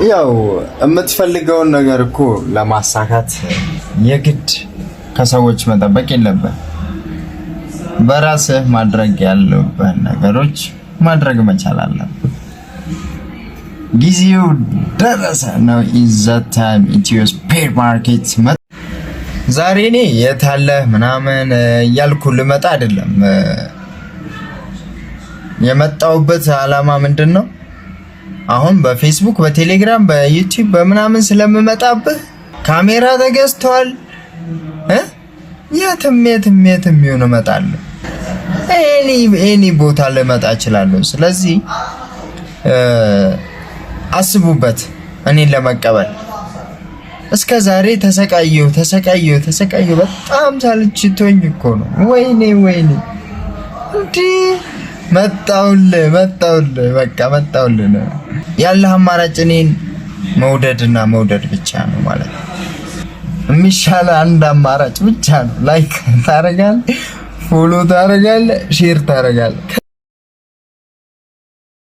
ያው የምትፈልገውን ነገር እኮ ለማሳካት የግድ ከሰዎች መጠበቅ የለብን። በራስህ ማድረግ ያለብህን ነገሮች ማድረግ መቻል አለብህ። ጊዜው ደረሰ ነው። ኢዛታም ኢትዮ ስፔር ማርኬት ዛሬ እኔ የት አለ ምናምን እያልኩ ልመጣ አይደለም። የመጣውበት አላማ ምንድነው? አሁን በፌስቡክ በቴሌግራም በዩቲዩብ በምናምን ስለምመጣብህ ካሜራ ተገዝቷል። የትም ይሁን እመጣለሁ። ኤኒ ቦታ ልመጣ እችላለሁ። ስለዚህ አስቡበት እኔን ለመቀበል። እስከ ዛሬ ተሰቃየሁ በጣም ሳልችቶኝ እኮ ነው። ወይኔ እንዴ መጣውልህ በቃ መጣውልህ። ያለህ አማራጭ እኔን መውደድና መውደድ ብቻ ነው ማለት ነው። የሚሻለ አንድ አማራጭ ብቻ ነው። ላይክ ታረጋለህ፣ ፎሎ ታረጋለህ፣ ሼር ታረጋለህ።